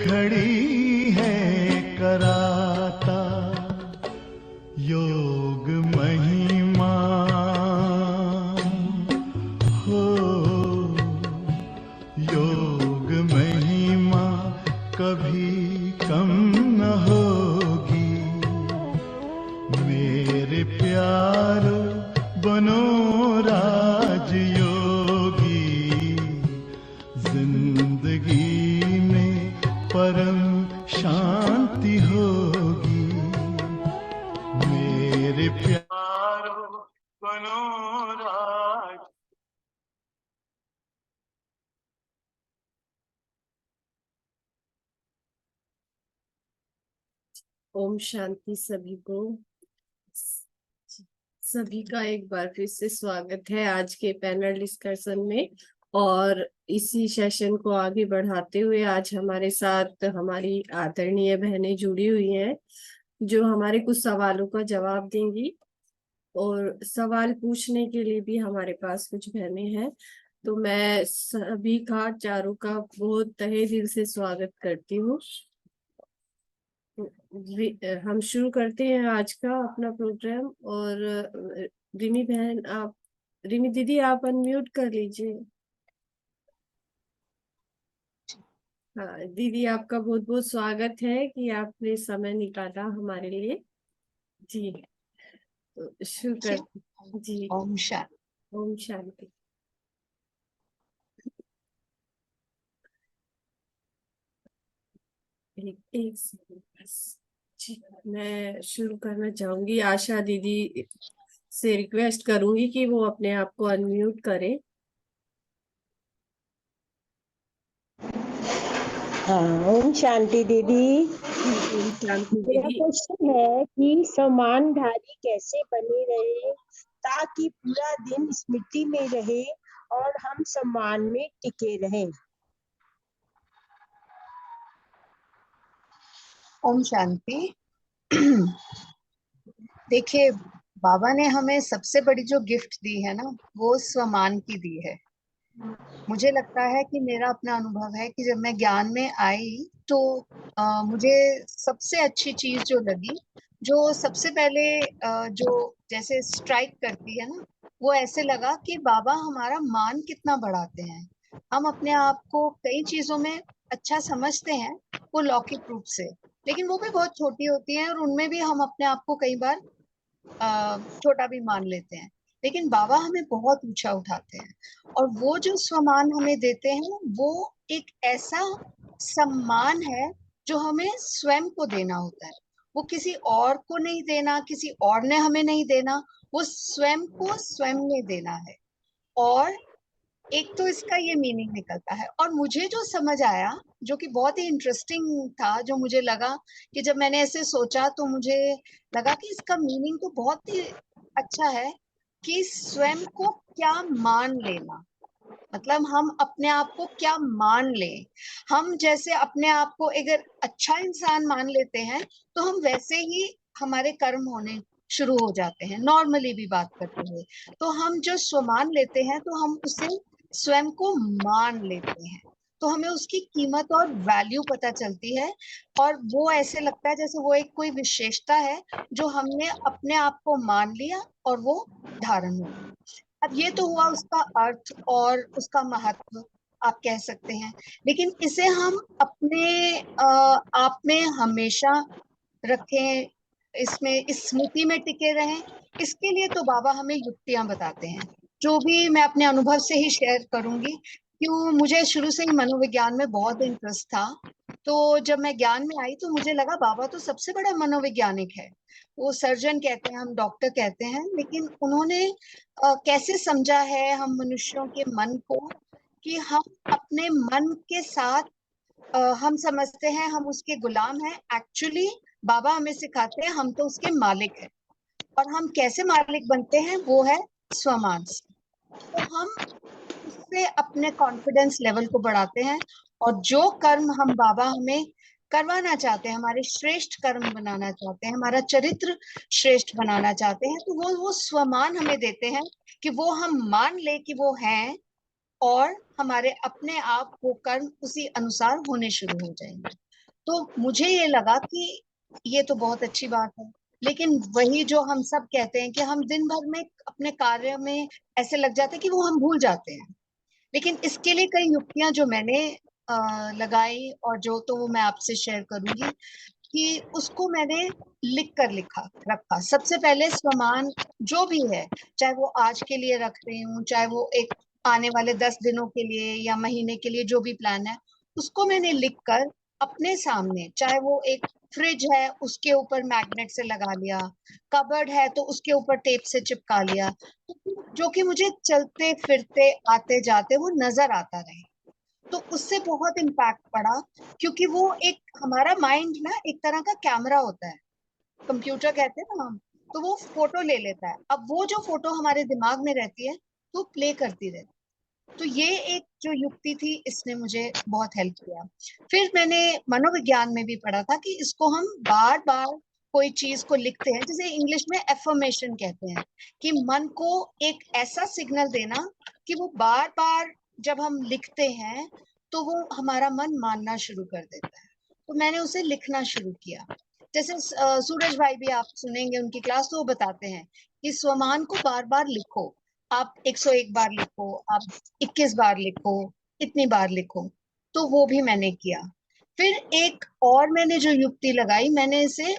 खड़ी है कराता योग महिमा हो। योग महिमा कभी कम न होगी। मेरे प्यारो बनो राज योगी। जिंदगी में परम शांति होगी। मेरे प्यारो बनो राज। ओम शांति सभी को। सभी का एक बार फिर से स्वागत है आज के पैनल डिस्कशन में। और इसी सेशन को आगे बढ़ाते हुए आज हमारे साथ हमारी आदरणीय बहनें जुड़ी हुई हैं जो हमारे कुछ सवालों का जवाब देंगी। और सवाल पूछने के लिए भी हमारे पास कुछ बहनें हैं। तो मैं सभी का, चारों का बहुत तहे दिल से स्वागत करती हूँ। हम शुरू करते हैं आज का अपना प्रोग्राम। और रिमी बहन, आप, रिमी दीदी, आप अनम्यूट कर लीजिए। हाँ दीदी, आपका बहुत बहुत स्वागत है कि आपने समय निकाला हमारे लिए। जी, तो शुरू कर। जी, ओम शांति। ओम शांति। एक सेकंड बस। जी, मैं शुरू करना चाहूंगी। आशा दीदी से रिक्वेस्ट करूंगी कि वो अपने आप को अनम्यूट करें। हाँ, ओम शांति दीदी। ओम शांति मेरा दीदी। क्वेश्चन है कि सम्मानधारी कैसे बने रहे ताकि पूरा दिन स्मृति में रहे और हम सम्मान में टिके रहें। ओम शांति। देखिए, बाबा ने हमें सबसे बड़ी जो गिफ्ट दी है ना, वो स्वमान की दी है। मुझे लगता है कि मेरा अपना अनुभव है कि जब मैं ज्ञान में आई तो मुझे सबसे अच्छी चीज जो लगी, जो सबसे पहले जो जैसे स्ट्राइक करती है ना, वो ऐसे लगा कि बाबा हमारा मान कितना बढ़ाते हैं। हम अपने आप को कई चीजों में अच्छा समझते हैं, वो लौकिक रूप से, लेकिन वो भी बहुत छोटी होती हैं और उनमें भी हम अपने आप को कई बार छोटा भी मान लेते हैं। लेकिन बाबा हमें बहुत ऊंचा उठाते हैं और वो जो सम्मान हमें देते हैं वो एक ऐसा सम्मान है जो हमें स्वयं को देना होता है। वो किसी और को नहीं देना, किसी और ने हमें नहीं देना, वो स्वयं को स्वयं ने देना है। और एक तो इसका ये मीनिंग निकलता है। और मुझे जो समझ आया, जो कि बहुत ही इंटरेस्टिंग था, जो मुझे लगा कि जब मैंने ऐसे सोचा तो मुझे लगा कि इसका मीनिंग तो बहुत ही अच्छा है कि स्वयं को क्या मान लेना। मतलब हम अपने आप को क्या मान लें। हम जैसे अपने आप को अगर अच्छा इंसान मान लेते हैं तो हम वैसे ही हमारे कर्म होने शुरू हो जाते हैं, नॉर्मली भी बात करते हुए। तो हम जो स्वमान लेते हैं तो हम उसे स्वयं को मान लेते हैं, तो हमें उसकी कीमत और वैल्यू पता चलती है। और वो ऐसे लगता है जैसे वो एक कोई विशेषता है जो हमने अपने आप को मान लिया और वो धारण हो गई। अब ये तो हुआ उसका अर्थ और उसका महत्व, आप कह सकते हैं। लेकिन इसे हम अपने आप में हमेशा रखें, इसमें इस स्मृति में टिके रहें, इसके लिए तो बाबा हमें युक्तियां बताते हैं, जो भी मैं अपने अनुभव से ही शेयर करूंगी। क्यों, मुझे शुरू से ही मनोविज्ञान में बहुत इंटरेस्ट था। तो जब मैं ज्ञान में आई तो मुझे लगा बाबा तो सबसे बड़ा मनोवैज्ञानिक है। वो सर्जन कहते हैं, हम डॉक्टर कहते हैं, लेकिन उन्होंने कैसे समझा है हम मनुष्यों के मन को, कि हम अपने मन के साथ हम समझते हैं हम उसके गुलाम हैं। एक्चुअली बाबा हमें सिखाते हैं हम तो उसके मालिक हैं। और हम कैसे मालिक बनते हैं, वो है स्वमान से। तो हम उससे अपने कॉन्फिडेंस लेवल को बढ़ाते हैं। और जो कर्म हम बाबा हमें करवाना चाहते हैं, हमारे श्रेष्ठ कर्म बनाना चाहते हैं, हमारा चरित्र श्रेष्ठ बनाना चाहते हैं, तो वो स्वमान हमें देते हैं कि वो हम मान ले कि वो हैं। और हमारे अपने आप वो कर्म उसी अनुसार होने शुरू हो जाएंगे। तो मुझे ये लगा कि ये तो बहुत अच्छी बात है, लेकिन वही जो हम सब कहते हैं कि हम दिन भर में अपने कार्य में ऐसे लग जाते हैं कि वो हम भूल जाते हैं। लेकिन इसके लिए कई युक्तियां जो मैंने लगाई और जो तो वो मैं आपसे शेयर करूंगी कि उसको मैंने लिख कर लिखा रखा। सबसे पहले स्वमान जो भी है, चाहे वो आज के लिए रख रही हूँ, चाहे वो एक आने वाले 10 दिनों के लिए या महीने के लिए जो भी प्लान है, उसको मैंने लिख कर अपने सामने, चाहे वो एक फ्रिज है उसके ऊपर मैग्नेट से लगा लिया, कबर्ड है तो उसके ऊपर टेप से चिपका लिया, जो कि मुझे चलते फिरते आते जाते वो नजर आता रहे। तो उससे बहुत इम्पैक्ट पड़ा, क्योंकि वो एक हमारा माइंड ना एक तरह का कैमरा होता है, कंप्यूटर कहते हैं ना हम, तो वो फोटो ले लेता है। अब वो जो फोटो हमारे दिमाग में रहती है तो प्ले करती रहती है। तो ये एक जो युक्ति थी इसने मुझे बहुत हेल्प किया। फिर मैंने मनोविज्ञान में भी पढ़ा था कि इसको हम बार बार कोई चीज को लिखते हैं, जैसे इंग्लिश में एफर्मेशन कहते हैं, कि मन को एक ऐसा सिग्नल देना कि वो बार बार जब हम लिखते हैं तो वो हमारा मन मानना शुरू कर देता है। तो मैंने उसे लिखना शुरू किया। जैसे सूरज भाई भी आप सुनेंगे उनकी क्लास, तो वो बताते हैं कि स्वमान को बार बार लिखो। आप 101 बार लिखो, आप 21 बार लिखो, इतनी बार लिखो। तो वो भी मैंने किया। फिर एक और मैंने जो युक्ति लगाई, मैंने इसे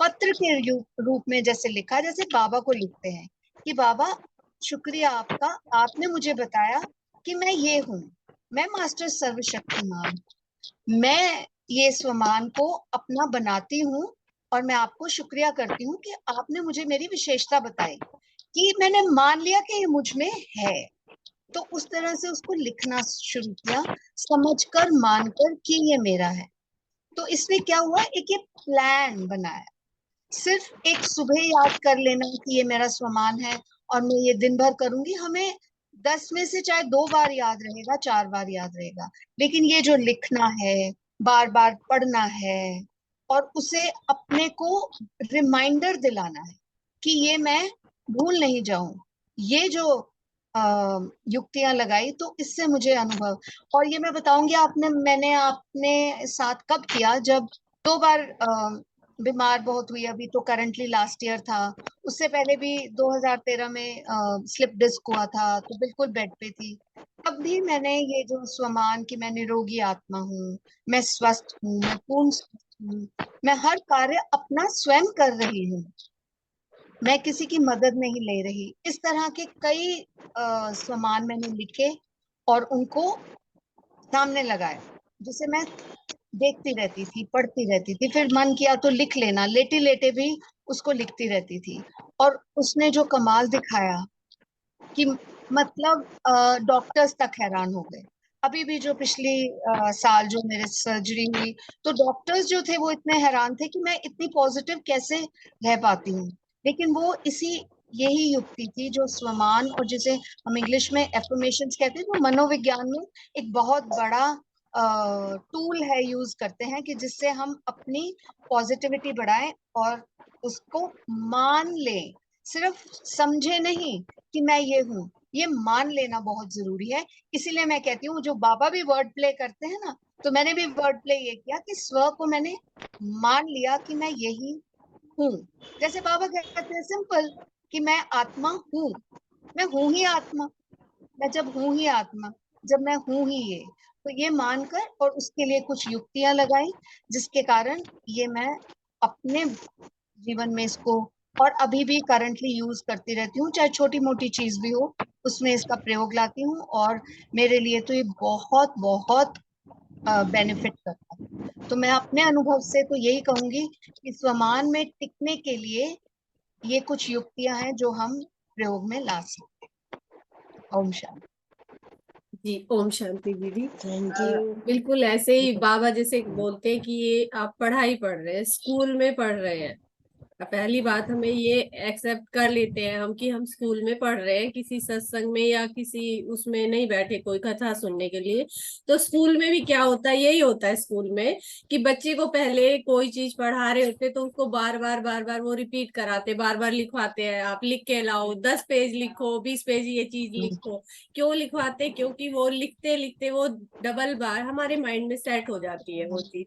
पत्र के रूप में जैसे लिखा, जैसे बाबा को लिखते हैं कि बाबा शुक्रिया आपका, आपने मुझे बताया कि मैं ये हूँ, मैं मास्टर सर्वशक्तिमान, मैं ये स्वमान को अपना बनाती हूँ और मैं आपको शुक्रिया करती हूँ कि आपने मुझे मेरी विशेषता बताई, कि मैंने मान लिया कि ये मुझ में है। तो उस तरह से उसको लिखना शुरू किया, समझकर मानकर कि ये मेरा है। तो इसमें क्या हुआ, एक ये प्लान बनाया। सिर्फ एक सुबह याद कर लेना कि ये मेरा स्वमान है और मैं ये दिन भर करूंगी, हमें 10 में से चाहे 2 बार याद रहेगा, 4 बार याद रहेगा, लेकिन ये जो लिखना है, बार बार पढ़ना है और उसे अपने को रिमाइंडर दिलाना है कि ये मैं भूल नहीं जाऊं। ये जो युक्तियां लगाई तो इससे मुझे अनुभव, और ये मैं बताऊंगी मैंने आपने साथ कब किया, जब 2 बार बीमार बहुत हुई। अभी तो करंटली लास्ट ईयर था, उससे पहले भी 2013 में स्लिप डिस्क हुआ था, तो बिल्कुल बेड पे थी। तब भी मैंने ये जो स्वमान कि मैं निरोगी आत्मा हूँ, मैं स्वस्थ हूँ, मैं पूर्ण स्वस्थ हूँ, मैं हर कार्य अपना स्वयं कर रही हूँ, मैं किसी की मदद नहीं ले रही, इस तरह के कई स्वमान मैंने लिखे और उनको सामने लगाए, जिसे मैं देखती रहती थी, पढ़ती रहती थी। फिर मन किया तो लिख लेना, लेटे लेटे भी उसको लिखती रहती थी। और उसने जो कमाल दिखाया कि मतलब डॉक्टर्स तक हैरान हो गए। अभी भी जो पिछली साल जो मेरे सर्जरी हुई, तो डॉक्टर्स जो थे वो इतने हैरान थे कि मैं इतनी पॉजिटिव कैसे रह पाती हूँ। लेकिन वो यही युक्ति थी जो स्वमान, और जिसे हम इंग्लिश में एफर्मेशंस कहते हैं, जो मनोविज्ञान में एक बहुत बड़ा टूल है, यूज करते हैं कि जिससे हम अपनी पॉजिटिविटी बढ़ाएं और उसको मान लें। सिर्फ समझे नहीं कि मैं ये हूँ, ये मान लेना बहुत जरूरी है। इसीलिए मैं कहती हूँ, जो बाबा भी वर्ड प्ले करते हैं ना, तो मैंने भी वर्ड प्ले ये किया कि स्व को मैंने मान लिया कि मैं यही हूँ। जैसे बाबा कहते हैं सिंपल कि मैं आत्मा हूँ, मैं हूँ ही आत्मा, मैं जब हूँ ही आत्मा, जब मैं हूँ ही ये, तो ये मानकर और उसके लिए कुछ युक्तियां लगाई, जिसके कारण ये मैं अपने जीवन में इसको और अभी भी करंटली यूज करती रहती हूँ, चाहे छोटी मोटी चीज भी हो उसमें इसका प्रयोग लाती हूँ, और मेरे लिए तो ये बहुत बहुत बेनिफिट करता है। तो मैं अपने अनुभव से तो यही कहूंगी कि स्वमान में टिकने के लिए ये कुछ युक्तियां हैं जो हम प्रयोग में ला सकते हैं। ओम शांति। जी, ओम शांति दीदी। Thank you. बिल्कुल ऐसे ही बाबा जैसे बोलते हैं कि ये आप पढ़ाई पढ़ रहे हैं, स्कूल में पढ़ रहे हैं, पहली बात हमें ये एक्सेप्ट कर लेते हैं हम कि हम स्कूल में पढ़ रहे हैं, किसी सत्संग में या किसी उसमें नहीं बैठे कोई कथा सुनने के लिए। तो स्कूल में भी क्या होता है, यही होता है स्कूल में कि बच्चे को पहले कोई चीज पढ़ा रहे होते तो उसको बार बार वो रिपीट कराते, बार बार लिखवाते हैं, आप लिख के लाओ, 10 पेज लिखो, 20 पेज ये चीज लिखो। क्यों लिखवाते? क्योंकि वो लिखते लिखते वो डबल बार हमारे माइंड में सेट हो जाती है वो चीज।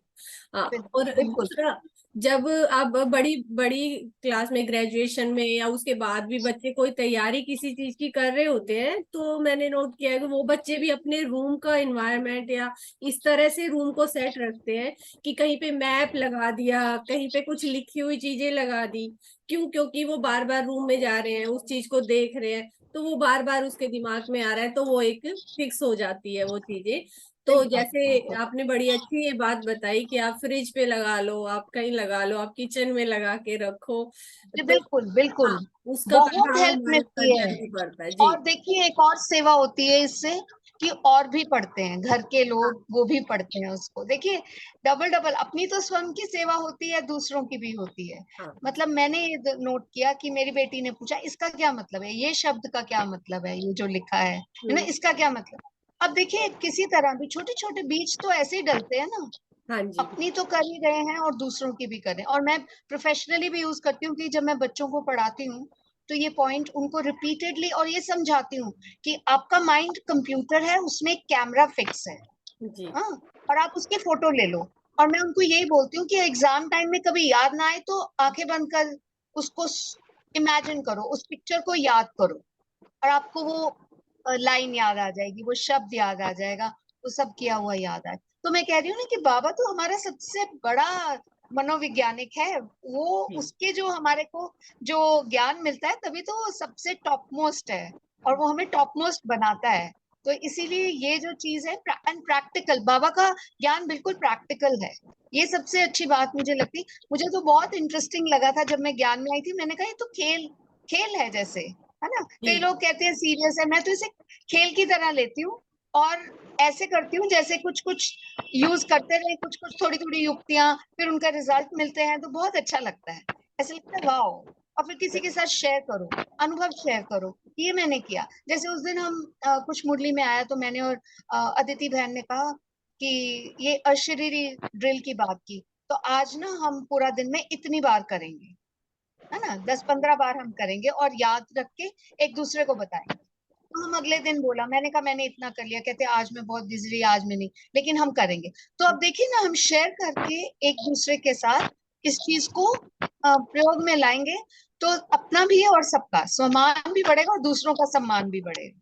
बिल्कुल और बिल्कुल। दूसरा, जब अब बड़ी बड़ी क्लास में, ग्रेजुएशन में या उसके बाद भी बच्चे कोई तैयारी किसी चीज की कर रहे होते हैं, तो मैंने नोट किया है कि वो बच्चे भी अपने रूम का एनवायरनमेंट या इस तरह से रूम को सेट रखते हैं कि कहीं पे मैप लगा दिया, कहीं पे कुछ लिखी हुई चीजें लगा दी। क्यों? क्योंकि वो बार बार रूम में जा रहे हैं, उस चीज को देख रहे हैं, तो वो बार बार उसके दिमाग में आ रहा है, तो वो एक फिक्स हो जाती है वो चीजें। तो बिल्कुल जैसे बिल्कुल। आपने बड़ी अच्छी ये बात बताई कि आप फ्रिज पे लगा लो, आप कहीं लगा लो, आप किचन में लगा के रखो, जी तो बिल्कुल बिल्कुल। हाँ, उसका बहुत प्रभाव हेल्प हमारे ऊपर मिलती है। जल्दी पड़ता है जी। और देखिए एक और सेवा होती है इससे कि और भी पढ़ते हैं घर के हाँ लोग, वो भी पढ़ते हैं उसको। देखिए डबल डबल अपनी तो स्वयं की सेवा होती है, दूसरों की भी होती है। हाँ। मतलब मैंने ये नोट किया कि मेरी बेटी ने पूछा इसका क्या मतलब है, ये शब्द का क्या मतलब है, ये जो लिखा है ना, हम्म। इसका क्या मतलब। अब देखिए किसी तरह भी छोटे छोटे बीज तो ऐसे ही डलते हैं ना, हाँ जी। अपनी तो कर ही रहे हैं और दूसरों की भी करें। और मैं प्रोफेशनली भी यूज करती हूँ कि जब मैं बच्चों को पढ़ाती हूँ तो ये पॉइंट उनको रिपीटेडली और ये समझाती हूँ कि आपका माइंड कंप्यूटर है, उसमें एक कैमरा फिक्स है। जी। हाँ, और आप उसके फोटो ले लो। और मैं उनको यही बोलती हूँ कि एग्जाम टाइम में कभी याद ना आए तो आंखें बंद कर उसको इमेजिन करो, उस पिक्चर को याद करो, और आपको वो लाइन याद आ जाएगी, वो शब्द याद आ जाएगा, वो सब किया हुआ याद आए। तो मैं कह रही हूँ ना कि बाबा तो हमारा सबसे बड़ा मनोवैज्ञानिक है। वो जी। उसके जो हमारे को जो ज्ञान मिलता है तभी तो वो सबसे टॉप मोस्ट है, और वो हमें टॉप मोस्ट बनाता है। तो इसीलिए ये जो चीज है एंड प्रैक्टिकल, बाबा का ज्ञान बिल्कुल प्रैक्टिकल है। ये सबसे अच्छी बात मुझे लगती। मुझे तो बहुत इंटरेस्टिंग लगा था जब मैं ज्ञान में आई थी, मैंने कहा ये तो खेल खेल है जैसे, है ना। कई जी। लोग कहते हैं सीरियस है, मैं तो इसे खेल की तरह लेती हूँ। और ऐसे करती हूँ जैसे कुछ कुछ यूज करते रहे, कुछ कुछ थोड़ी थोड़ी युक्तियां, फिर उनका रिजल्ट मिलते हैं तो बहुत अच्छा लगता है। ऐसा लगता है वाओ। और फिर किसी के साथ शेयर करो, अनुभव शेयर करो, ये मैंने किया। जैसे उस दिन हम कुछ मुरली में आया तो मैंने और अदिति बहन ने कहा कि ये अशरीरी ड्रिल की बात की, तो आज ना हम पूरा दिन में इतनी बार करेंगे, है ना, 10-15 बार हम करेंगे और याद रख के एक दूसरे को बताएंगे। तो हम अगले दिन बोला, मैंने कहा मैंने इतना कर लिया, कहते आज मैं बहुत बिजी रही, आज मैं नहीं, लेकिन हम करेंगे। तो अब देखिए ना, हम शेयर करके एक दूसरे के साथ इस चीज को प्रयोग में लाएंगे तो अपना भी है और सबका सम्मान भी बढ़ेगा और दूसरों का सम्मान भी बढ़ेगा,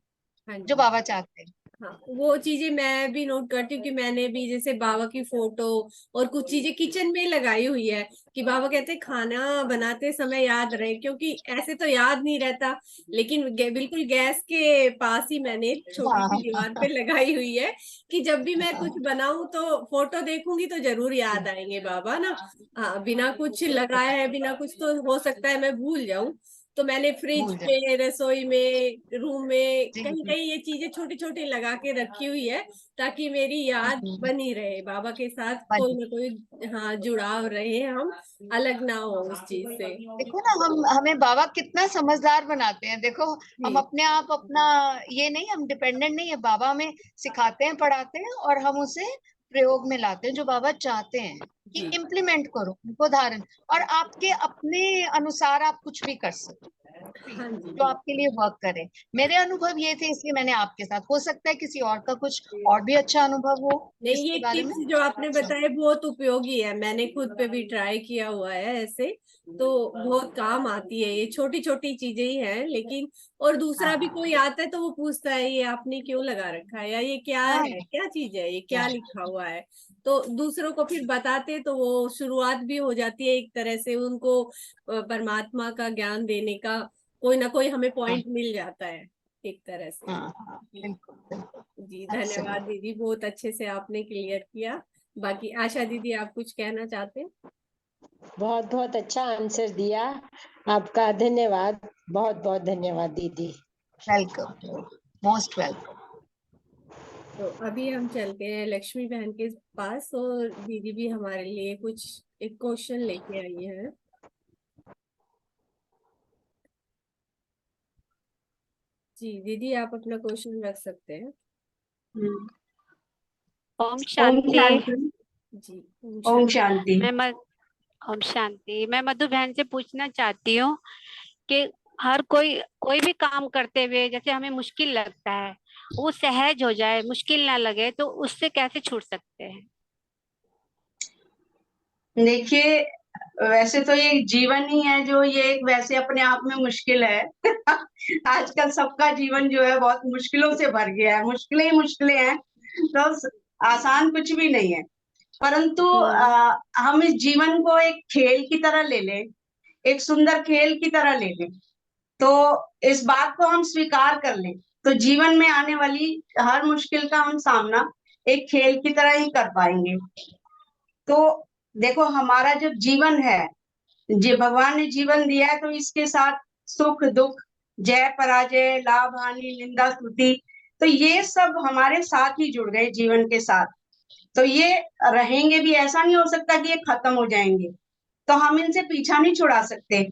हाँ जो जी। बाबा चाहते हैं। हाँ, वो चीजें मैं भी नोट करती हूँ कि मैंने भी जैसे बाबा की फोटो और कुछ चीजें किचन में लगाई हुई है कि बाबा कहते हैं खाना बनाते समय याद रहे, क्योंकि ऐसे तो याद नहीं रहता। लेकिन बिल्कुल गैस के पास ही मैंने छोटी सी दीवार पे हाँ लगाई हुई है कि जब भी मैं कुछ हाँ, बनाऊं तो फोटो देखूंगी तो जरूर याद आएंगे बाबा ना। हाँ, बिना कुछ बिल्कुल लगाए है, बिना कुछ तो हो सकता है मैं भूल जाऊं। तो मैंने फ्रिज भूल जाए। पे, रसोई में, रूम में, जी कहीं जी। कहीं ये चीजें छोटी छोटी लगा के रखी हुई है ताकि मेरी याद हम्म, बनी रहे, बाबा के साथ कोई बनी। ना कोई, हाँ, जुड़ाव रहे, हम अलग ना हो उस चीज से। देखो ना, हम हमें बाबा कितना समझदार बनाते हैं। देखो हम जी। अपने आप अपना ये नहीं, हम डिपेंडेंट नहीं है, बाबा हमें सिखाते हैं, पढ़ाते हैं और हम उसे प्रयोग में लाते हैं, जो बाबा चाहते हैं कि जी। इम्प्लीमेंट करो उनको धारण। और आपके अपने अनुसार आप कुछ भी कर सकते भी, हाँ जी। जो जी। आपके लिए वर्क करे। मेरे अनुभव ये थे इसलिए मैंने आपके साथ, हो सकता है किसी और का कुछ और भी अच्छा अनुभव हो नहीं, ये इसके बारे में। टिप्स जो आपने बताए बहुत उपयोगी है, मैंने खुद पे भी ट्राई किया हुआ है ऐसे। तो बहुत काम आती है, ये छोटी छोटी चीजें ही हैं लेकिन। और दूसरा भी हाँ कोई आता है तो वो पूछता है ये आपने क्यों लगा रखा है, या ये क्या हाँ है, क्या चीज है, ये क्या क्या लिखा हुआ है। तो दूसरों को फिर बताते तो वो शुरुआत भी हो जाती है एक तरह से, उनको परमात्मा का ज्ञान देने का कोई ना कोई हमें हाँ पॉइंट मिल जाता है एक तरह से। हाँ हाँ, बिल्कुल बिल्कुल। जी, धन्यवाद एब्सोल्युटली। दीदी, बहुत अच्छे से आपने क्लियर किया। बाकी आशा दीदी, आप कुछ कहना चाहते हैं? बहुत बहुत अच्छा आंसर दिया। आपका धन्यवाद। बहुत बहुत धन्यवाद दीदी। Welcome, most welcome. तो अभी हम चलते हैं लक्ष्मी बहन के पास, और दीदी भी हमारे लिए कुछ एक क्वेश्चन लेके आई है। जी दीदी, आप अपना क्वेश्चन रख सकते हैं। ओम ओम शांति। शांति। जी ओम शांति। मैं म- ओम शांति। मैं मधु बहन से पूछना चाहती हूँ कि हर कोई भी काम करते हुए जैसे हमें मुश्किल लगता है, वो सहज हो जाए, मुश्किल ना लगे, तो उससे कैसे छूट सकते हैं? देखिए, वैसे तो ये जीवन ही है जो ये एक वैसे अपने आप में मुश्किल है। आजकल सबका जीवन जो है बहुत मुश्किलों से भर गया है, मुश्किलें ही मुश्किलें हैं, तो आसान कुछ भी नहीं है। परंतु हम इस जीवन को एक खेल की तरह ले लें, एक सुंदर खेल की तरह ले लें, तो इस बात को हम स्वीकार कर लें, तो जीवन में आने वाली हर मुश्किल का हम सामना एक खेल की तरह ही कर पाएंगे। तो देखो, हमारा जो जीवन है, जी भगवान ने जीवन दिया है, तो इसके साथ सुख दुख, जय पराजय, लाभ हानि, निंदा स्तुति, तो ये सब हमारे साथ ही जुड़ गए जीवन के साथ। तो ये रहेंगे भी, ऐसा नहीं हो सकता कि ये खत्म हो जाएंगे, तो हम इनसे पीछा नहीं छुड़ा सकते।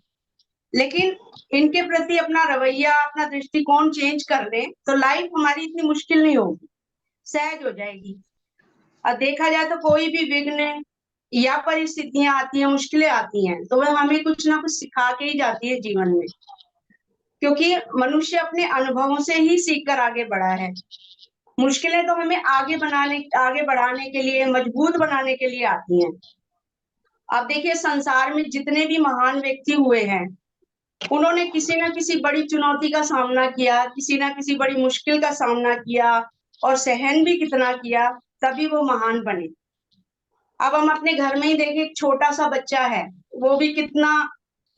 लेकिन इनके प्रति अपना रवैया, अपना दृष्टिकोण चेंज कर लें, तो लाइफ हमारी इतनी मुश्किल नहीं होगी, सहज हो जाएगी। और देखा जाए तो कोई भी विघ्न या परिस्थितियां आती हैं, मुश्किलें आती हैं, तो वह हमें कुछ ना कुछ सिखा के ही जाती है जीवन में, क्योंकि मनुष्य अपने अनुभवों से ही सीख कर आगे बढ़ा है। मुश्किलें तो हमें आगे बढ़ाने के लिए, मजबूत बनाने के लिए आती हैं। अब देखिए, संसार में जितने भी महान व्यक्ति हुए हैं, उन्होंने किसी ना किसी बड़ी चुनौती का सामना किया, किसी ना किसी बड़ी मुश्किल का सामना किया, और सहन भी कितना किया, तभी वो महान बने। अब हम अपने घर में ही देखें, एक छोटा सा बच्चा है, वो भी कितना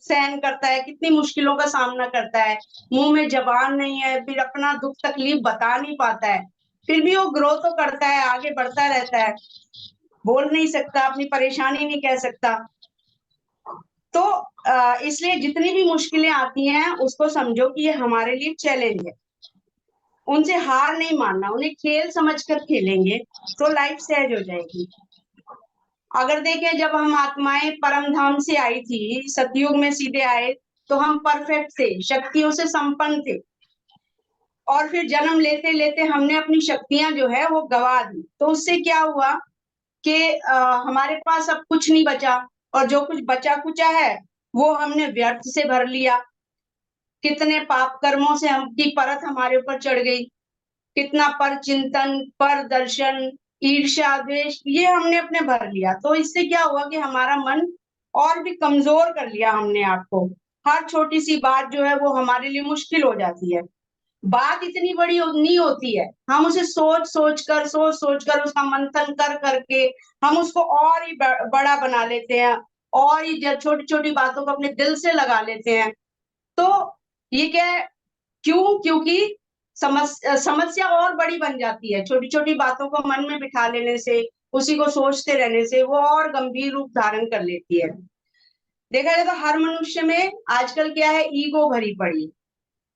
सहन करता है, कितनी मुश्किलों का सामना करता है, मुंह में जबान नहीं है, फिर अपना दुख तकलीफ बता नहीं पाता है, फिर भी वो ग्रो तो करता है, आगे बढ़ता रहता है, बोल नहीं सकता, अपनी परेशानी नहीं कह सकता। तो इसलिए जितनी भी मुश्किलें आती हैं, उसको समझो कि ये हमारे लिए चैलेंज है, उनसे हार नहीं मानना, उन्हें खेल समझकर खेलेंगे तो लाइफ सहज हो जाएगी। अगर देखें, जब हम आत्माएं परम धाम से आई थी, सतयुग में सीधे आए, तो हम परफेक्ट थे, शक्तियों से संपन्न थे, और फिर जन्म लेते लेते हमने अपनी शक्तियां जो है वो गवा दी। तो उससे क्या हुआ कि हमारे पास अब कुछ नहीं बचा, और जो कुछ बचा कुचा है वो हमने व्यर्थ से भर लिया। कितने पाप कर्मों से हम की परत हमारे ऊपर चढ़ गई, कितना पर चिंतन, पर दर्शन, ईर्ष्या, द्वेष, ये हमने अपने भर लिया। तो इससे क्या हुआ कि हमारा मन और भी कमजोर कर लिया हमने आपको। हर छोटी सी बात जो है वो हमारे लिए मुश्किल हो जाती है। बात इतनी बड़ी नहीं होती है, हम उसे सोच सोच कर उसका मंथन कर करके हम उसको और ही बड़ा बना लेते हैं, और ही छोटी छोटी बातों को अपने दिल से लगा लेते हैं। तो ये क्या है, क्योंकि समस्या और बड़ी बन जाती है, छोटी छोटी बातों को मन में बिठा लेने से, उसी को सोचते रहने से वो और गंभीर रूप धारण कर लेती है। देखा जाए तो हर मनुष्य में आजकल क्या है, ईगो भरी पड़ी,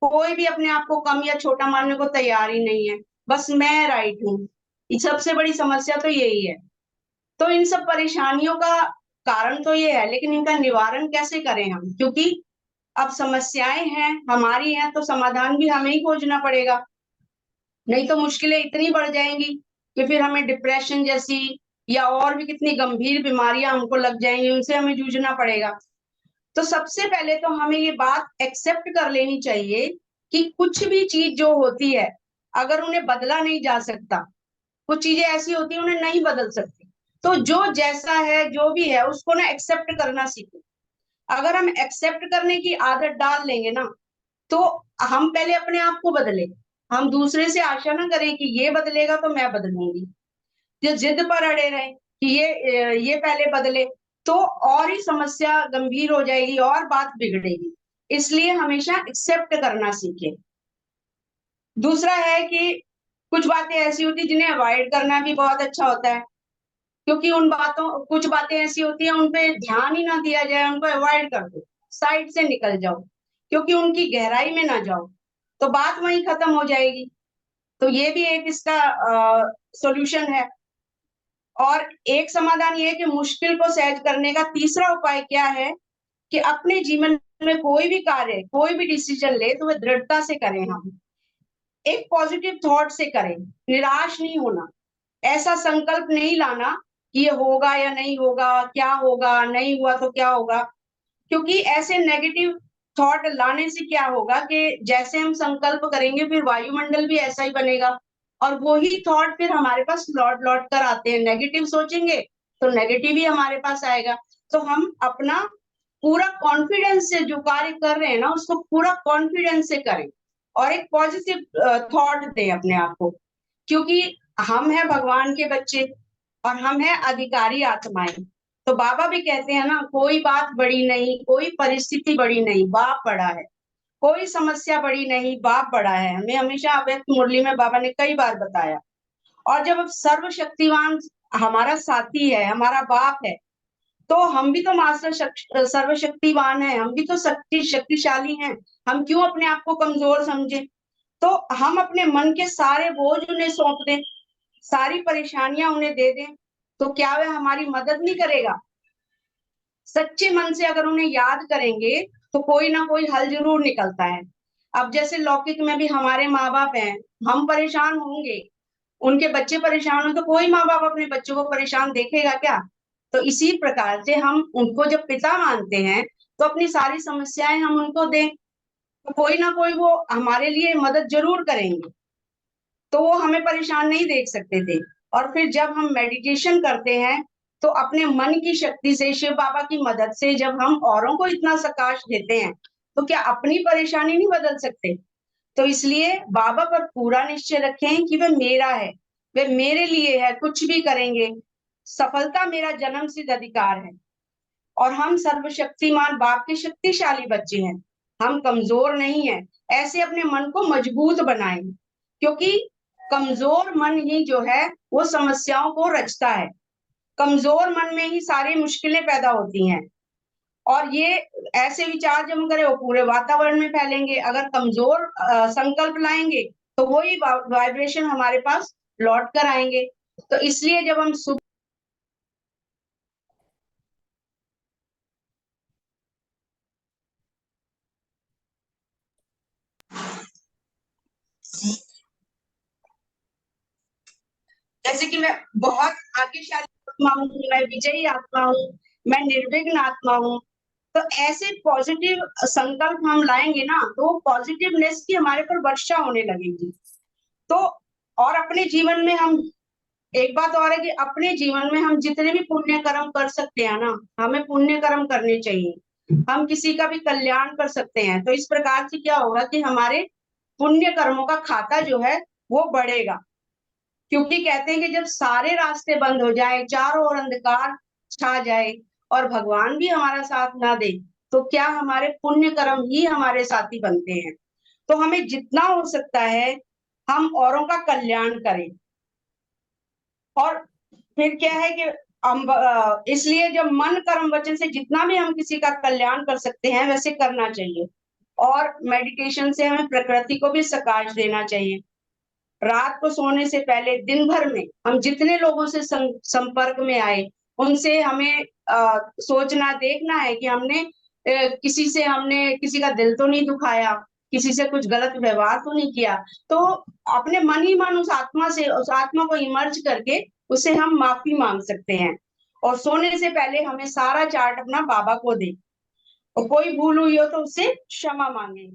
कोई भी अपने आप को कम या छोटा मानने को तैयार ही नहीं है, बस मैं राइट हूँ। ये सबसे बड़ी समस्या तो यही है। तो इन सब परेशानियों का कारण तो ये है, लेकिन इनका निवारण कैसे करें हम, क्योंकि अब समस्याएं हैं हमारी हैं, तो समाधान भी हमें ही खोजना पड़ेगा, नहीं तो मुश्किलें इतनी बढ़ जाएंगी कि फिर हमें डिप्रेशन जैसी या और भी कितनी गंभीर बीमारियां हमको लग जाएंगी, उनसे हमें जूझना पड़ेगा। तो सबसे पहले तो हमें ये बात एक्सेप्ट कर लेनी चाहिए कि कुछ भी चीज जो होती है, अगर उन्हें बदला नहीं जा सकता, कुछ चीजें ऐसी होती है उन्हें नहीं बदल सकती, तो जो जैसा है जो भी है उसको ना एक्सेप्ट करना सीखो। अगर हम एक्सेप्ट करने की आदत डाल लेंगे ना, तो हम पहले अपने आप को बदले, हम दूसरे से आशा ना करें कि ये बदलेगा तो मैं बदलूंगी, जो जिद पर अड़े रहे कि ये पहले बदले, तो और ही समस्या गंभीर हो जाएगी और बात बिगड़ेगी। इसलिए हमेशा एक्सेप्ट करना सीखें। दूसरा है कि कुछ बातें ऐसी होती जिन्हें अवॉइड करना भी बहुत अच्छा होता है, क्योंकि कुछ बातें ऐसी होती हैं उन पे ध्यान ही ना दिया जाए, उनको अवॉइड कर दो, साइड से निकल जाओ, क्योंकि उनकी गहराई में ना जाओ, तो बात वहीं खत्म हो जाएगी। तो ये भी एक इसका सॉल्यूशन है। और एक समाधान ये है कि मुश्किल को सहज करने का तीसरा उपाय क्या है कि अपने जीवन में कोई भी कार्य, कोई भी डिसीजन ले तो वह दृढ़ता से करें हम, एक पॉजिटिव थॉट से करें, निराश नहीं होना, ऐसा संकल्प नहीं लाना कि ये होगा या नहीं होगा, क्या होगा, नहीं हुआ तो क्या होगा, क्योंकि ऐसे नेगेटिव थॉट लाने से क्या होगा कि जैसे हम संकल्प करेंगे फिर वायुमंडल भी ऐसा ही बनेगा, और वही थॉट फिर हमारे पास लौट लौट कर आते हैं। नेगेटिव सोचेंगे तो नेगेटिव ही हमारे पास आएगा। तो हम अपना पूरा कॉन्फिडेंस से जो कार्य कर रहे हैं ना, उसको पूरा कॉन्फिडेंस से करें और एक पॉजिटिव थॉट दें अपने आप को, क्योंकि हम हैं भगवान के बच्चे और हम हैं अधिकारी आत्माएं। तो बाबा भी कहते हैं ना, कोई बात बड़ी नहीं, कोई परिस्थिति बड़ी नहीं, बाप बड़ा है, कोई समस्या बड़ी नहीं, बाप बड़ा है। हमें हमेशा अव्यक्त मुरली में बाबा ने कई बार बताया। और जब अब सर्वशक्तिवान हमारा साथी है, हमारा बाप है, तो हम भी तो मास्टर सर्वशक्तिवान है, हम भी तो शक्तिशाली हैं। हम क्यों अपने आप को कमजोर समझे? तो हम अपने मन के सारे बोझ उन्हें सौंप दें, सारी परेशानियां उन्हें दे दें, तो क्या वह हमारी मदद नहीं करेगा? सच्चे मन से अगर उन्हें याद करेंगे तो कोई ना कोई हल जरूर निकलता है। अब जैसे लौकिक में भी हमारे माँ बाप हैं, हम परेशान होंगे, उनके बच्चे परेशान हो तो कोई माँ बाप अपने बच्चों को परेशान देखेगा क्या? तो इसी प्रकार से हम उनको जब पिता मानते हैं तो अपनी सारी समस्याएं हम उनको दें, तो कोई ना कोई वो हमारे लिए मदद जरूर करेंगे। तो वो हमें परेशान नहीं देख सकते थे। और फिर जब हम मेडिटेशन करते हैं तो अपने मन की शक्ति से, शिव बाबा की मदद से जब हम औरों को इतना सकाश देते हैं, तो क्या अपनी परेशानी नहीं बदल सकते? तो इसलिए बाबा पर पूरा निश्चय रखें कि वह मेरा है, वह मेरे लिए है, कुछ भी करेंगे, सफलता मेरा जन्म सिद्ध अधिकार है। और हम सर्वशक्तिमान बाप के शक्तिशाली बच्चे हैं, हम कमजोर नहीं हैं। ऐसे अपने मन को मजबूत बनाएं, क्योंकि कमजोर मन ही जो है वो समस्याओं को रचता है। कमजोर मन में ही सारी मुश्किलें पैदा होती हैं, और ये ऐसे विचार जब हम करें वो पूरे वातावरण में फैलेंगे। अगर कमजोर संकल्प लाएंगे तो वही वाइब्रेशन हमारे पास लौट कर आएंगे। तो इसलिए जब हम जैसे कि मैं बहुत भाग्यशाली आत्मा हूँ, मैं विजयी आत्मा हूँ, मैं निर्विघ्न आत्मा हूँ, तो ऐसे पॉजिटिव संकल्प हम लाएंगे ना, तो पॉजिटिवनेस की हमारे पर वर्षा होने लगेगी। तो और अपने जीवन में हम, एक बात और है कि अपने जीवन में हम जितने भी पुण्य कर्म कर सकते हैं ना, हमें पुण्य कर्म करने चाहिए। हम किसी का भी कल्याण कर सकते हैं, तो इस प्रकार से क्या होगा कि हमारे पुण्य कर्मों का खाता जो है वो बढ़ेगा। क्योंकि कहते हैं कि जब सारे रास्ते बंद हो जाए, चारों ओर अंधकार छा जाए और भगवान भी हमारा साथ ना दे, तो क्या हमारे पुण्य कर्म ही हमारे साथी बनते हैं। तो हमें जितना हो सकता है हम औरों का कल्याण करें। और फिर क्या है कि हम इसलिए जब मन कर्म वचन से जितना भी हम किसी का कल्याण कर सकते हैं वैसे करना चाहिए। और मेडिटेशन से हमें प्रकृति को भी सकाश देना चाहिए। रात को सोने से पहले दिन भर में हम जितने लोगों से संपर्क में आए, उनसे हमें सोचना, देखना है कि हमने किसी का दिल तो नहीं दुखाया, किसी से कुछ गलत व्यवहार तो नहीं किया। तो अपने मन ही मन उस आत्मा को इमर्ज करके उससे हम माफी मांग सकते हैं। और सोने से पहले हमें सारा चार्ट अपना बाबा को दे, और कोई भूल हुई हो तो उससे क्षमा मांगे।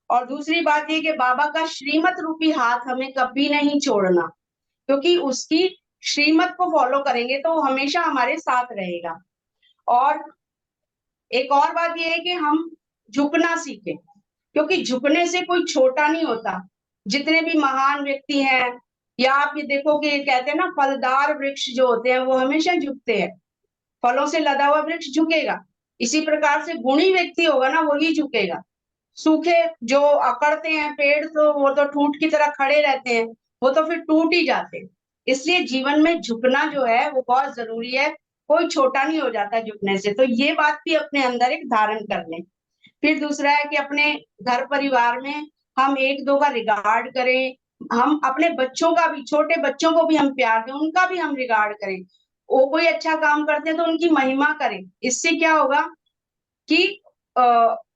और दूसरी बात ये कि बाबा का श्रीमत रूपी हाथ हमें कभी नहीं छोड़ना, क्योंकि उसकी श्रीमत को फॉलो करेंगे तो वो हमेशा हमारे साथ रहेगा। और एक और बात ये है कि हम झुकना सीखें, क्योंकि झुकने से कोई छोटा नहीं होता। जितने भी महान व्यक्ति हैं, या आप ये देखो कि कहते हैं ना, फलदार वृक्ष जो होते हैं वो हमेशा झुकते हैं, फलों से लदा हुआ वृक्ष झुकेगा। इसी प्रकार से गुणी व्यक्ति होगा ना, वही झुकेगा। सूखे जो अकड़ते हैं पेड़, तो वो तो ठूंठ की तरह खड़े रहते हैं, वो तो फिर टूट ही जाते हैं। इसलिए जीवन में झुकना जो है वो बहुत जरूरी है, कोई छोटा नहीं हो जाता झुकने से। तो ये बात भी अपने अंदर एक धारण कर लें। फिर दूसरा है कि अपने घर परिवार में हम एक दो का रिगार्ड करें, हम अपने बच्चों का भी, छोटे बच्चों को भी हम प्यार दें, उनका भी हम रिगार्ड करें। वो कोई अच्छा काम करते हैं तो उनकी महिमा करें। इससे क्या होगा कि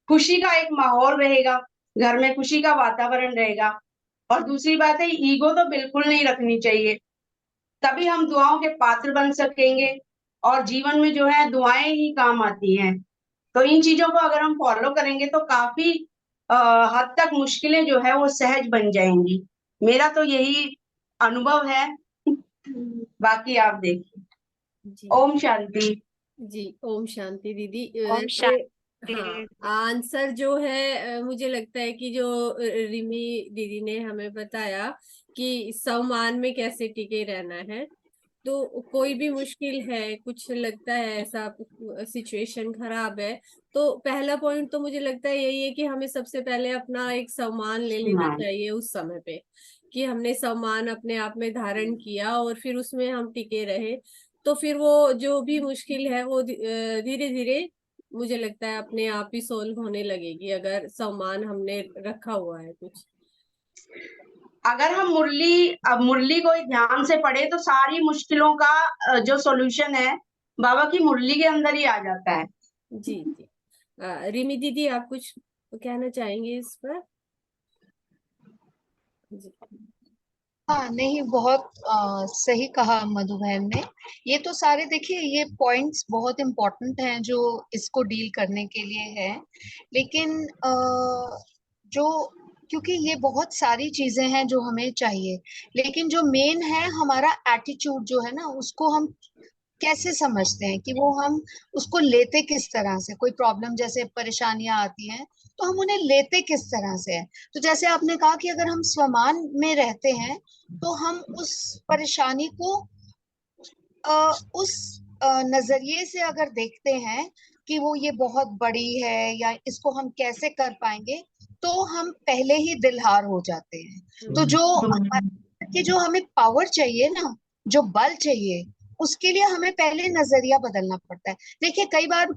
खुशी का एक माहौल रहेगा, घर में खुशी का वातावरण रहेगा। और दूसरी बात है, ईगो तो बिल्कुल नहीं रखनी चाहिए, तभी हम दुआओं के पात्र बन सकेंगे। और जीवन में जो है दुआएं ही काम आती हैं। तो इन चीजों को अगर हम फॉलो करेंगे तो काफी हद तक मुश्किलें जो है वो सहज बन जाएंगी। मेरा तो यही अनुभव है। बाकी आप देखिए। जी ओम शांति। जी, ओम शांति दीदी। ओम वैसे शांति। हाँ, आंसर जो है मुझे लगता है कि जो रिमी दीदी ने हमें बताया कि सम्मान में कैसे टिके रहना है। तो कोई भी मुश्किल है, कुछ लगता है ऐसा सिचुएशन खराब है, तो पहला पॉइंट तो मुझे लगता है यही है कि हमें सबसे पहले अपना एक सम्मान ले लेना हाँ, चाहिए उस समय पे, कि हमने सम्मान अपने आप में धारण किया और फिर उसमें हम टिके रहे। तो फिर वो जो भी मुश्किल है वो धीरे धीरे मुझे लगता है अपने आप ही सोल्व होने लगेगी, अगर सम्मान हमने रखा हुआ है कुछ। अगर हम मुरली को ध्यान से पढ़े तो सारी मुश्किलों का जो सॉल्यूशन है बाबा की मुरली के अंदर ही आ जाता है। जी जी। रिमी दीदी, आप कुछ कहना चाहेंगे इस पर? जी हाँ, नहीं, बहुत सही कहा मधु बहन ने। ये तो सारे देखिए, ये पॉइंट्स बहुत इम्पोर्टेंट हैं जो इसको डील करने के लिए है। लेकिन जो क्योंकि ये बहुत सारी चीजें हैं जो हमें चाहिए, लेकिन जो मेन है हमारा एटीट्यूड जो है ना, उसको हम कैसे समझते हैं कि वो हम उसको लेते किस तरह से। कोई प्रॉब्लम जैसे परेशानियां आती हैं तो हम उन्हें लेते किस तरह से है। तो जैसे आपने कहा कि अगर हम स्वमान में रहते हैं तो हम उस परेशानी को उस नजरिए से अगर देखते हैं कि वो ये बहुत बड़ी है या इसको हम कैसे कर पाएंगे, तो हम पहले ही दिलहार हो जाते हैं। तो जो कि जो हमें पावर चाहिए ना, जो बल चाहिए, उसके लिए हमें पहले नजरिया बदलना पड़ता है। देखिए, कई बार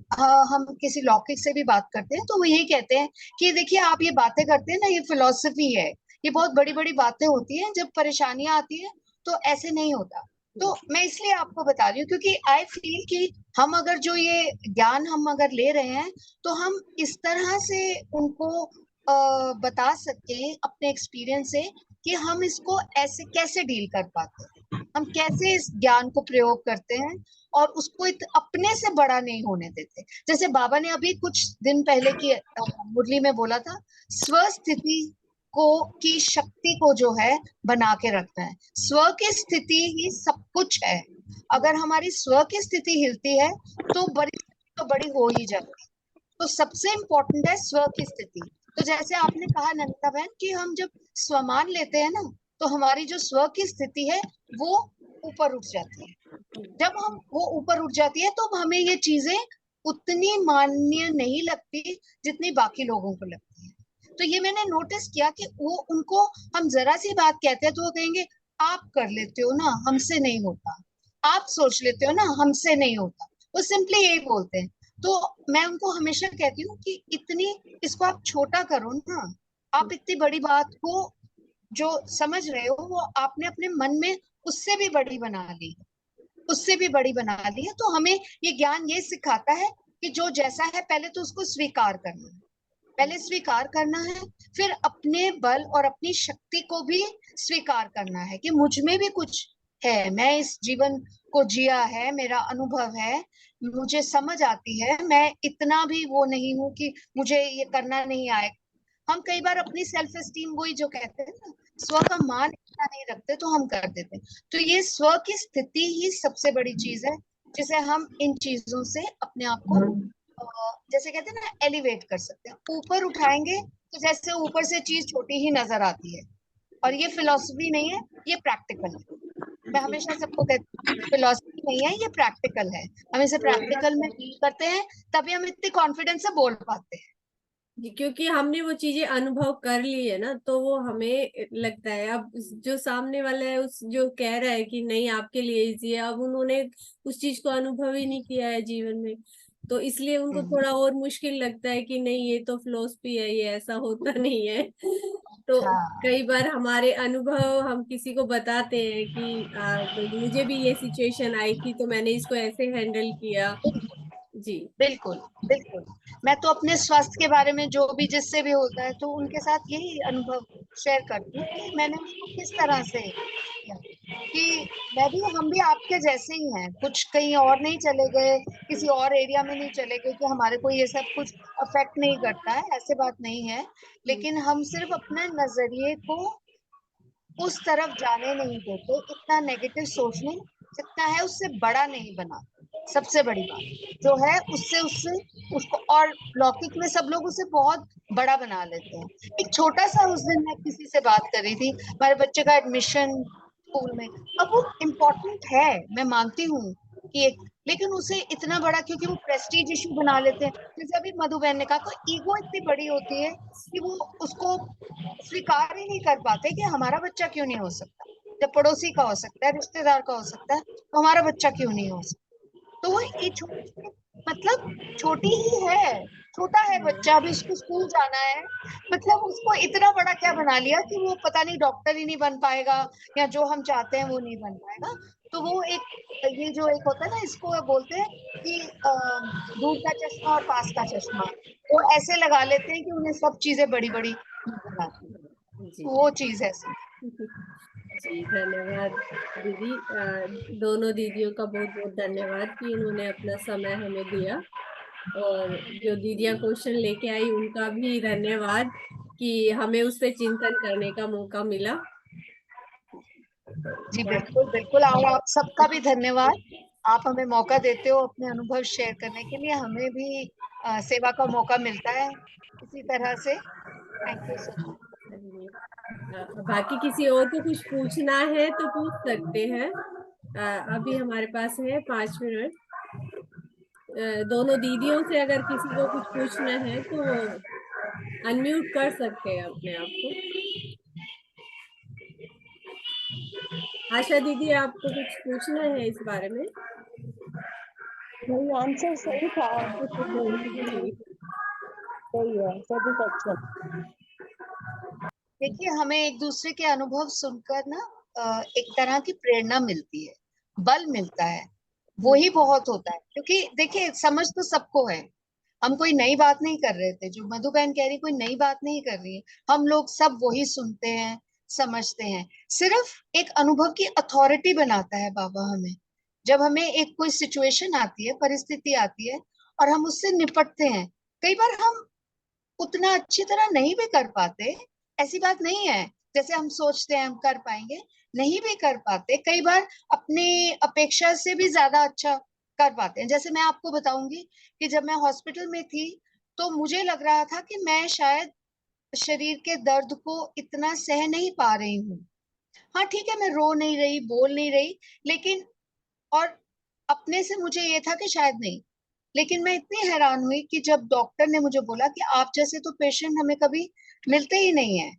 हम किसी लौकिक से भी बात करते हैं तो वो यही कहते हैं कि देखिए, आप ये बातें करते हैं ना, ये फिलॉसफी है, ये बहुत बड़ी बड़ी बातें होती हैं, जब परेशानियां आती है तो ऐसे नहीं होता। तो मैं इसलिए आपको बता रही हूँ क्योंकि आई फील कि हम अगर जो ये ज्ञान हम अगर ले रहे हैं तो हम इस तरह से उनको बता सके अपने एक्सपीरियंस से कि हम इसको ऐसे कैसे डील कर पाते हैं, हम कैसे इस ज्ञान को प्रयोग करते हैं और उसको अपने से बड़ा नहीं होने देते। जैसे बाबा ने अभी कुछ दिन पहले की मुरली में बोला था, स्वस्थिति को की शक्ति को जो है बना के रखना है। स्व की स्थिति ही सब कुछ है। अगर हमारी स्व की स्थिति हिलती है तो बड़ी हो ही जाती है। तो सबसे इम्पोर्टेंट है स्व की स्थिति। तो जैसे आपने कहा नंदिता बहन कि हम जब स्वमान लेते हैं ना, तो हमारी जो स्व की स्थिति है वो ऊपर उठ जाती है। जब हम वो ऊपर उठ जाती है तो हमें ये चीजें उतनी मान्य नहीं लगती जितनी बाकी लोगों को लगती है। तो ये मैंने नोटिस किया कि वो उनको हम जरा सी बात कहते हैं तो वो कहेंगे, आप कर लेते हो ना, हमसे नहीं होता। आप सोच लेते हो ना, हमसे नहीं होता। वो सिंपली यही बोलते हैं। तो मैं उनको हमेशा कहती हूँ कि इतनी इसको आप छोटा करो ना। आप इतनी बड़ी बात को जो समझ रहे हो वो आपने अपने मन में उससे भी बड़ी बना ली, उससे भी बड़ी बना ली है। तो हमें ये ज्ञान ये सिखाता है कि जो जैसा है पहले तो उसको स्वीकार करना है, पहले स्वीकार करना है, फिर अपने बल और अपनी शक्ति को भी स्वीकार करना है कि मुझ में भी कुछ है, मैं इस जीवन को जिया है, मेरा अनुभव है, मुझे समझ आती है, मैं इतना भी वो नहीं हूं कि मुझे ये करना नहीं आए। हम कई बार अपनी सेल्फ एस्टीम, वही जो कहते हैं ना, स्व का मान इतना नहीं रखते तो हम कर देते हैं। तो ये स्व की स्थिति ही सबसे बड़ी चीज है जिसे हम इन चीजों से अपने आप को जैसे कहते हैं ना एलिवेट कर सकते हैं, ऊपर उठाएंगे। तो जैसे ऊपर से चीज छोटी ही नजर आती है। और ये फिलॉसफी नहीं है, ये प्रैक्टिकल है। मैं हमेशा सबको कहती हूँ फिलॉसफी नहीं है, ये प्रैक्टिकल है। हम इसे प्रैक्टिकल में फील करते हैं तभी हम इतने कॉन्फिडेंस से बोल पाते हैं। जी, क्योंकि हमने वो चीजें अनुभव कर ली है ना, तो वो हमें लगता है। अब जो सामने वाला है, उस जो कह रहा है कि नहीं आपके लिए इजी है, अब उन्होंने उस चीज को अनुभव ही नहीं किया है जीवन में, तो इसलिए उनको थोड़ा और मुश्किल लगता है कि नहीं ये तो फिलोसफी है, ये ऐसा होता नहीं है। तो हाँ, कई बार हमारे अनुभव हम किसी को बताते हैं कि मुझे भी ये सिचुएशन आई थी तो मैंने इसको ऐसे हैंडल किया। जी बिल्कुल, बिल्कुल। मैं तो अपने स्वास्थ्य के बारे में जो भी जिससे भी होता है तो उनके साथ यही अनुभव शेयर करती हूँ कि मैंने उसको किस तरह से किया, कि हम भी आपके जैसे ही हैं, कुछ कहीं और नहीं चले गए, किसी और एरिया में नहीं चले गए कि हमारे को ये सब कुछ अफेक्ट नहीं करता है, ऐसे बात नहीं है। लेकिन हम सिर्फ अपने नजरिए को उस तरफ जाने नहीं देते, इतना नेगेटिव सोचने, जितना है उससे बड़ा नहीं बनाते। सबसे बड़ी बात जो है उससे उससे उसको, और लौकिक में सब लोग उसे बहुत बड़ा बना लेते हैं। एक छोटा सा, उस दिन मैं किसी से बात कर रही थी, हमारे बच्चे का एडमिशन स्कूल में, अब वो इम्पोर्टेंट है, मैं मानती हूँ कि एक, लेकिन उसे इतना बड़ा, क्योंकि वो प्रेस्टीज इशू बना लेते हैं। जैसे अभी मधु बहन ने कहा, तो ईगो इतनी बड़ी होती है कि वो उसको स्वीकार ही नहीं कर पाते कि हमारा बच्चा क्यों नहीं हो सकता। जब पड़ोसी का हो सकता है, रिश्तेदार का हो सकता है, तो हमारा बच्चा क्यों नहीं हो सकता। तो वो ये छोटी, मतलब छोटी ही है, छोटा है बच्चा, अभी उसको स्कूल जाना है, मतलब उसको इतना बड़ा क्या बना लिया कि वो पता नहीं डॉक्टर ही नहीं बन पाएगा, या जो हम चाहते हैं वो नहीं बन पाएगा। तो वो एक, ये जो एक होता है ना, इसको बोलते हैं कि दूर का चश्मा और पास का चश्मा, वो ऐसे लगा लेते हैं कि उन्हें सब चीजें बड़ी बड़ी नजर आती है। जी वो चीज है। जी, धन्यवाद दीदी। दोनों दीदियों का बहुत बहुत धन्यवाद कि उन्होंने अपना समय हमें दिया, और जो दीदियाँ क्वेश्चन लेके आई उनका भी धन्यवाद कि हमें उस पर चिंतन करने का मौका मिला। जी बहुत बिल्कुल बिल्कुल, और आप सबका भी धन्यवाद। आप हमें मौका देते हो अपने अनुभव शेयर करने के लिए, हमें भी सेवा का मौका मिलता है इसी तरह से। Thank you so much. बाकी किसी और को कुछ पूछना है तो पूछ सकते हैं। अभी हमारे पास है 5 मिनट। दोनों दीदियों से अगर किसी को कुछ पूछना है तो अनम्यूट कर सकते हैं अपने आप को। आशा दीदी, आपको कुछ पूछना है इस बारे में? नहीं, आंसर सही था, जी सही है, सेटिस्फेक्शन। देखिए, हमें एक दूसरे के अनुभव सुनकर ना एक तरह की प्रेरणा मिलती है, बल मिलता है, वो ही बहुत होता है। क्योंकि देखिए, समझ तो सबको है, हम कोई नई बात नहीं कर रहे थे, जो मधु बहन कह रही कोई नई बात नहीं कर रही है, हम लोग सब वही सुनते हैं, समझते हैं। सिर्फ एक अनुभव की अथॉरिटी बनाता है बाबा हमें, जब हमें एक कोई सिचुएशन आती है, परिस्थिति आती है, और हम उससे निपटते हैं। कई बार हम उतना अच्छी तरह नहीं भी कर पाते, ऐसी बात नहीं है, जैसे हम सोचते हैं हम कर पाएंगे, नहीं भी कर पाते, कई बार अपनी अपेक्षा से भी ज्यादा अच्छा कर पाते हैं। जैसे मैं आपको बताऊंगी कि जब मैं हॉस्पिटल में थी, तो मुझे लग रहा था कि मैं शायद शरीर के दर्द को इतना सह नहीं पा रही हूँ। हाँ ठीक है, मैं रो नहीं रही, बोल नहीं रही, लेकिन, और अपने से मुझे ये था कि शायद नहीं। लेकिन मैं इतनी हैरान हुई कि जब डॉक्टर ने मुझे बोला कि आप जैसे तो पेशेंट हमें कभी मिलते ही नहीं है,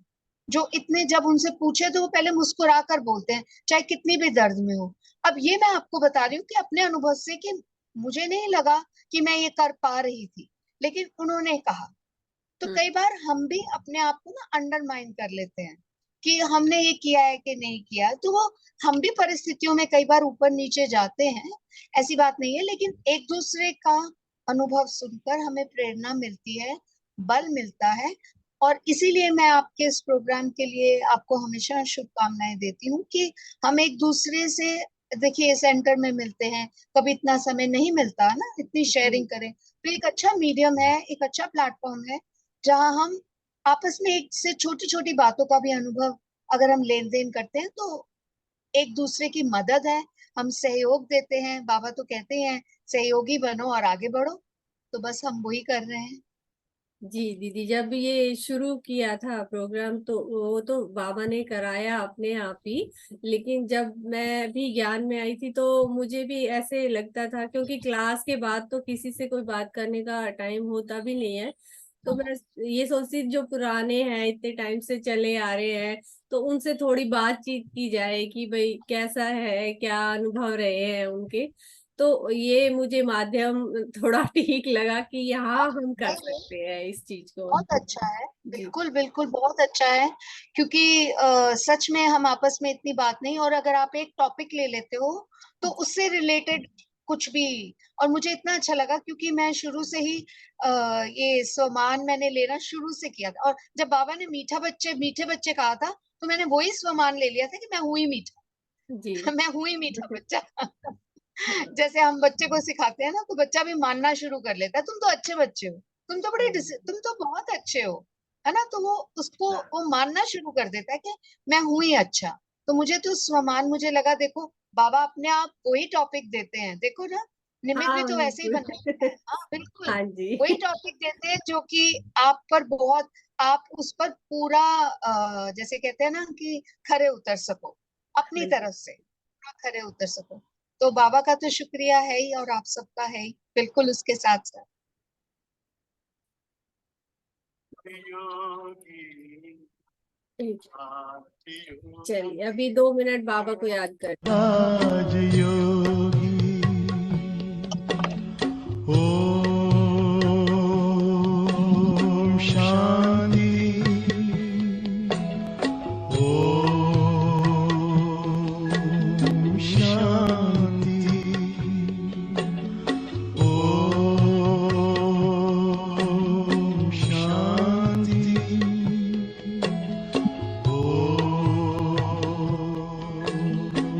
जो इतने, जब उनसे पूछे तो वो पहले मुस्कुरा कर बोलते हैं, चाहे कितनी भी दर्द में हो। अब ये मैं आपको बता रही हूँ कि अपने अनुभव से, कि मुझे नहीं लगा कि मैं ये कर पा रही थी, लेकिन उन्होंने कहा। तो कई बार हम भी अपने आप को ना अंडरमाइन कर लेते हैं कि हमने ये किया है कि नहीं किया, तो वो, हम भी परिस्थितियों में कई बार ऊपर नीचे जाते हैं, ऐसी बात नहीं है। लेकिन एक दूसरे का अनुभव सुनकर हमें प्रेरणा मिलती है, बल मिलता है। और इसीलिए मैं आपके इस प्रोग्राम के लिए आपको हमेशा शुभकामनाएं देती हूँ कि हम एक दूसरे से, देखिए सेंटर में मिलते हैं, कभी इतना समय नहीं मिलता है ना, इतनी शेयरिंग करें, तो एक अच्छा मीडियम है, एक अच्छा प्लेटफॉर्म है, जहां हम आपस में एक से छोटी छोटी बातों का भी अनुभव अगर हम लेन देन करते हैं, तो एक दूसरे की मदद है, हम सहयोग देते हैं। बाबा तो कहते हैं सहयोगी बनो और आगे बढ़ो, तो बस हम वही कर रहे हैं। जी दीदी, जब ये शुरू किया था प्रोग्राम तो वो तो बाबा ने कराया अपने आप ही, लेकिन जब मैं भी ज्ञान में आई थी तो मुझे भी ऐसे लगता था, क्योंकि क्लास के बाद तो किसी से कोई बात करने का टाइम होता भी नहीं है। तो मैं ये सोचती, जो पुराने हैं, इतने टाइम से चले आ रहे हैं, तो उनसे थोड़ी बातचीत की जाए कि भाई कैसा है, क्या अनुभव रहे हैं उनके। तो ये मुझे माध्यम थोड़ा ठीक लगा कि यहाँ हम कर नहीं नहीं, सकते हैं इस चीज को। बहुत अच्छा है, जी बिल्कुल बिल्कुल बहुत अच्छा है। क्योंकि सच में हम आपस में इतनी बात नहीं, और अगर आप एक टॉपिक ले लेते हो तो उससे रिलेटेड कुछ भी। और मुझे इतना अच्छा लगा क्योंकि मैं शुरू से ही ये स्वमान मैंने लेना शुरू से किया था। और जब बाबा ने मीठे बच्चे कहा था तो मैंने वही स्वमान ले लिया था कि मैं हुई मीठा। जी। मैं हुई मीठा बच्चा। जैसे हम बच्चे को सिखाते हैं ना तो बच्चा भी मानना शुरू कर लेता है, तुम तो अच्छे बच्चे हो, तुम तो बहुत अच्छे हो, है ना। तो वो उसको वो मानना शुरू कर देता है कि मैं हूं ही अच्छा। तो मुझे तो स्वमान, मुझे लगा देखो बाबा अपने आप वही टॉपिक देते हैं, देखो ना, निमित भी हाँ तो वैसे ही बना बिल्कुल। है। हाँ बिल्कुल, हाँ जी। वही टॉपिक देते हैं जो कि आप पर बहुत, आप उस पर पूरा जैसे कहते हैं ना कि खरे उतर सको, अपनी हाँ जी। तरफ से पूरा खरे उतर सको। तो बाबा का तो शुक्रिया है ही और आप सबका है ही, बिल्कुल उसके साथ साथ। योगी ठीक। शांति योगी चलिए अभी 2 मिनट बाबा को याद कर। आज योग